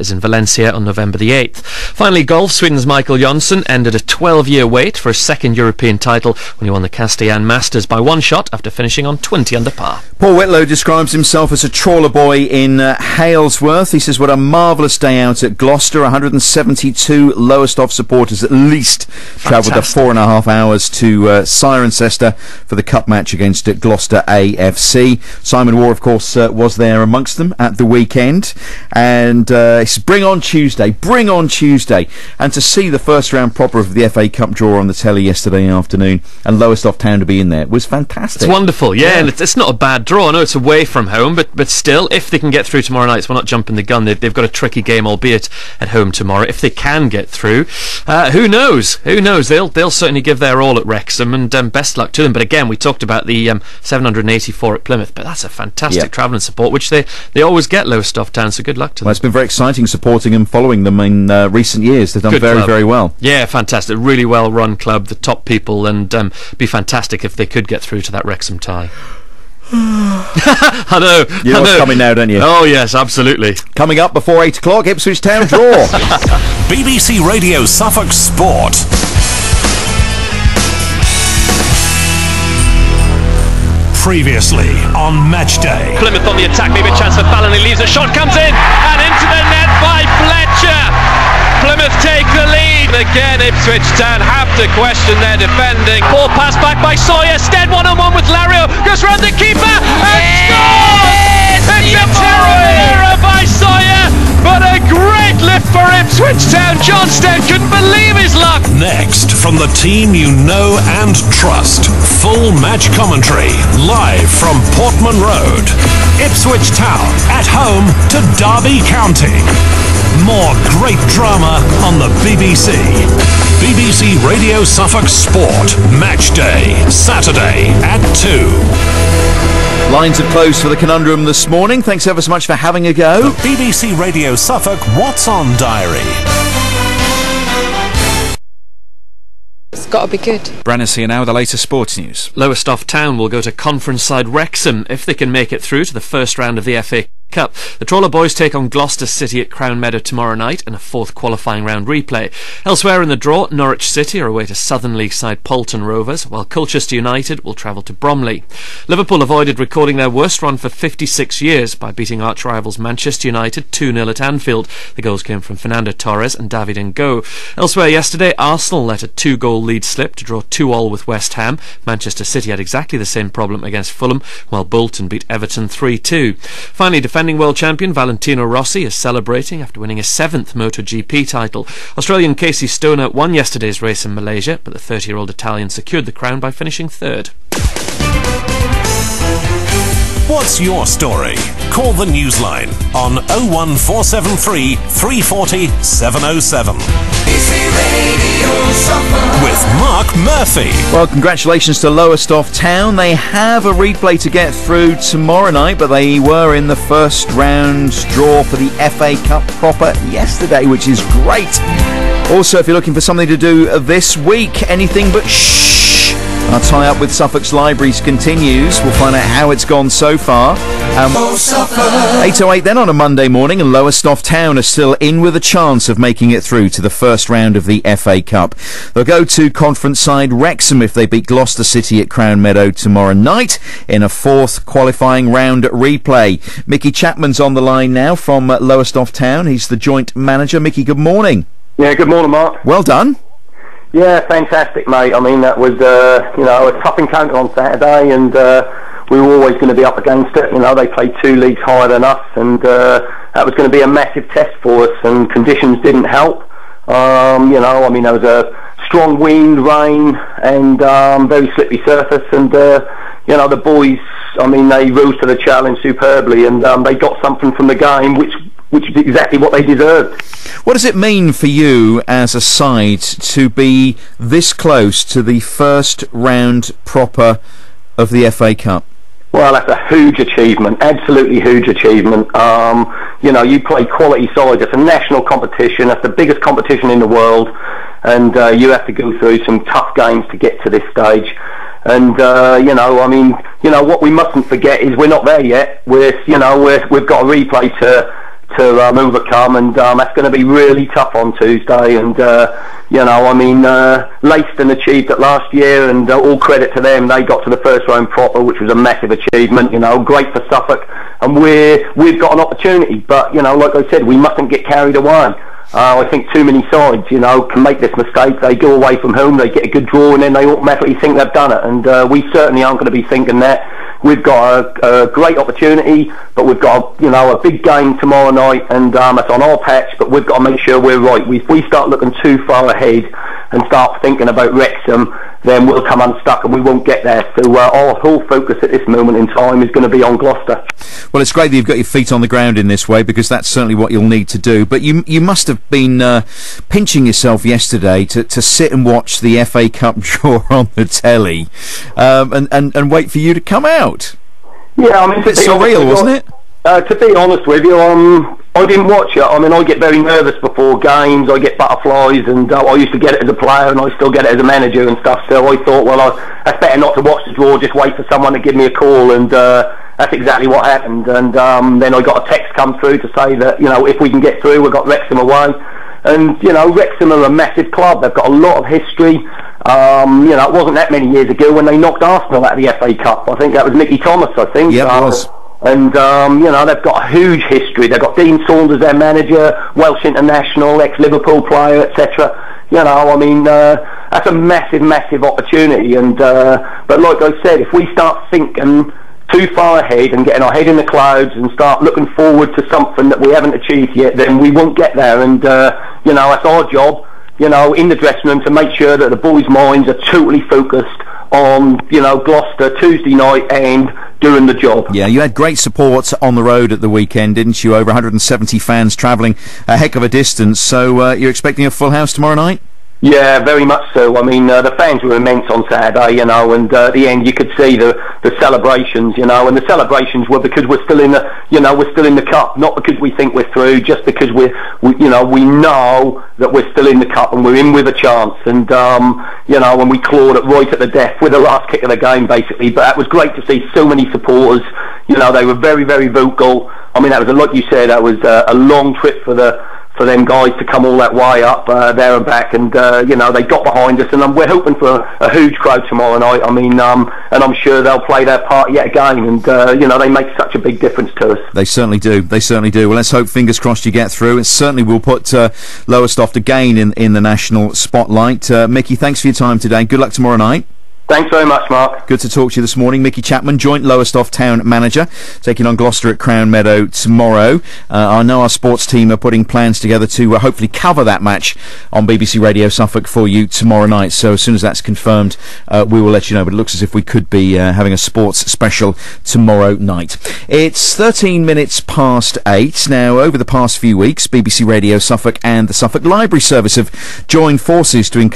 is in Valencia on November the 8th. Finally, golf. Sweden's Michael Jonsson ended a 12-year wait for his second European title when he won the Castellan Masters by one shot after finishing on 20 under par. Paul Whitlow describes himself as a trawler boy in Halesworth. He says, what a marvellous day out at Gloucester. 172 Lowestoft supporters at least travelled the 4.5 hours to Cirencester for the cup match against Gloucester AFC. Simon Waugh, of course, was there amongst them at the weekend. And he says, bring on Tuesday. And to see the first round proper of the FA Cup draw on the telly yesterday afternoon and Lowestoft Town to be in there was fantastic. It's wonderful, yeah. And it's not a bad draw. I know it's away from home, but still, if they can get through tomorrow night, so we're not jumping the gun. They've got a tricky game, albeit at home tomorrow. If they can get through, who knows? They'll certainly give their all at Wrexham, and best luck to them. But again, we talked about the 784 at Plymouth, but that's a fantastic travelling support, which they always get, Lowestoft Town, so good luck to them. Well, it's been very exciting supporting and following them in recent years. They've done very well. Yeah, fantastic. Really well run club, the top people, and be fantastic if they could get through to that Wrexham tie. I know. You know what's coming now, don't you? Oh yes, absolutely. Coming up before 8 o'clock, Ipswich Town draw. BBC Radio Suffolk Sport. Previously on Match Day. Plymouth on the attack, maybe a chance for Fallon. He leaves, a shot comes in and into the net by Fletcher. Plymouth take the lead. Again, Ipswich Town have to question their defending. Ball pass back by Sawyer. Stead 1-on-1 with Lario. Goes round the keeper and scores! It's a terrible error by Sawyer, but a great lift for Ipswich Town. John Stead couldn't believe his luck. Next, from the team you know and trust, full match commentary live from Portman Road. Ipswich Town at home to Derby County. More great drama on the BBC. BBC Radio Suffolk Sport. Match Day, Saturday at 2. Lines are closed for the conundrum this morning. Thanks ever so much for having a go. The BBC Radio Suffolk What's On Diary. It's got to be good. Brennus here now with the latest sports news. Lowestoft Town will go to conference side Wrexham if they can make it through to the first round of the FA Cup. The Trawler Boys take on Gloucester City at Crown Meadow tomorrow night in a fourth qualifying round replay. Elsewhere in the draw, Norwich City are away to Southern League side Poulton Rovers, while Colchester United will travel to Bromley. Liverpool avoided recording their worst run for 56 years by beating arch-rivals Manchester United 2-0 at Anfield. The goals came from Fernando Torres and David Ngo. Elsewhere yesterday, Arsenal let a 2-goal lead slip to draw 2-2 with West Ham. Manchester City had exactly the same problem against Fulham, while Bolton beat Everton 3-2. Finally, defending world champion Valentino Rossi is celebrating after winning his 7th MotoGP title. Australian Casey Stoner won yesterday's race in Malaysia, but the 30-year-old Italian secured the crown by finishing third. What's your story? Call the Newsline on 01473 340 707. With Mark Murphy. Well, congratulations to Lowestoft Town. They have a replay to get through tomorrow night, but they were in the first round draw for the FA Cup proper yesterday, which is great. Also, if you're looking for something to do this week, anything but shh. Our tie-up with Suffolk's Libraries continues. We'll find out how it's gone so far. 8:08 then on a Monday morning, and Lowestoft Town are still in with a chance of making it through to the first round of the FA Cup. They'll go to conference side Wrexham if they beat Gloucester City at Crown Meadow tomorrow night in a fourth qualifying round replay. Mickey Chapman's on the line now from Lowestoft Town. He's the joint manager. Mickey, good morning. Yeah, good morning, Mark. Well done. Yeah, fantastic, mate. I mean, that was, a tough encounter on Saturday, and we were always going to be up against it. You know, they played 2 leagues higher than us, and that was going to be a massive test for us, and conditions didn't help. There was a strong wind, rain, and very slippery surface, and, the boys, they rose to the challenge superbly, and they got something from the game, which is exactly what they deserved. What does it mean for you as a side to be this close to the first round proper of the FA Cup? Well, that's a huge achievement, absolutely huge achievement. You play quality sides. It's a national competition. It's the biggest competition in the world, and you have to go through some tough games to get to this stage. And what we mustn't forget is we're not there yet. We've got a replay to overcome, and that's going to be really tough on Tuesday. And Leiston achieved it last year, and all credit to them. They got to the first round proper, which was a massive achievement. Great for Suffolk, and we've got an opportunity. But like I said, we mustn't get carried away. I think too many sides, can make this mistake. They go away from home, they get a good draw, and then they automatically think they've done it. And we certainly aren't going to be thinking that. We've got a great opportunity, but we've got a big game tomorrow night, and it's on our patch. But we've got to make sure we're right. If we start looking too far ahead and start thinking about Wrexham, then we'll come unstuck and we won't get there. So our whole focus at this moment in time is going to be on Gloucester. Well, it's great that you've got your feet on the ground in this way, because that's certainly what you'll need to do. But you must have been pinching yourself yesterday to sit and watch the FA Cup draw on the telly and wait for you to come out. Yeah, I mean, a bit surreal, wasn't it? To be honest with you, I didn't watch it. I mean, I get very nervous before games. I get butterflies, and I used to get it as a player, and I still get it as a manager and stuff. So I thought, well, that's better not to watch the draw. Just wait for someone to give me a call, and that's exactly what happened. And then I got a text come through to say that if we can get through, we've got Wrexham away. And Wrexham are a massive club. They've got a lot of history. It wasn't that many years ago when they knocked Arsenal out of the FA Cup. I think that was Mickey Thomas, I think. Yeah, it was. And they've got a huge history. They've got Dean Saunders, their manager, Welsh international, ex-Liverpool player, etc. That's a massive, massive opportunity. And but like I said, if we start thinking too far ahead and getting our head in the clouds and start looking forward to something that we haven't achieved yet, then we won't get there. And that's our job, in the dressing room, to make sure that the boys' minds are totally focused on Gloucester Tuesday night and doing the job. Yeah, you had great support on the road at the weekend, didn't you? Over 170 fans travelling a heck of a distance. So you're expecting a full house tomorrow night? Yeah, very much so. I mean, the fans were immense on Saturday, and at the end you could see the celebrations, and the celebrations were because we're still in the cup, not because we think we're through, just because we know that we're still in the cup and we're in with a chance. And when we clawed it right at the death with the last kick of the game, basically. But it was great to see so many supporters. They were very, very vocal. I mean, that was like you said, that was a long trip for them guys to come all that way up there and back, and they got behind us, and we're hoping for a huge crowd tomorrow night. I mean, and I'm sure they'll play their part yet again, and they make such a big difference to us. They certainly do. Well, let's hope, fingers crossed, you get through. It certainly will put Lowestoft again in the national spotlight. Mickey, thanks for your time today. Good luck tomorrow night. Thanks very much, Mark. Good to talk to you this morning. Mickey Chapman, joint Lowestoft town manager, taking on Gloucester at Crown Meadow tomorrow. I know our sports team are putting plans together to hopefully cover that match on BBC Radio Suffolk for you tomorrow night. So as soon as that's confirmed, we will let you know. But it looks as if we could be having a sports special tomorrow night. It's 13 minutes past 8. Now, over the past few weeks, BBC Radio Suffolk and the Suffolk Library Service have joined forces to encourage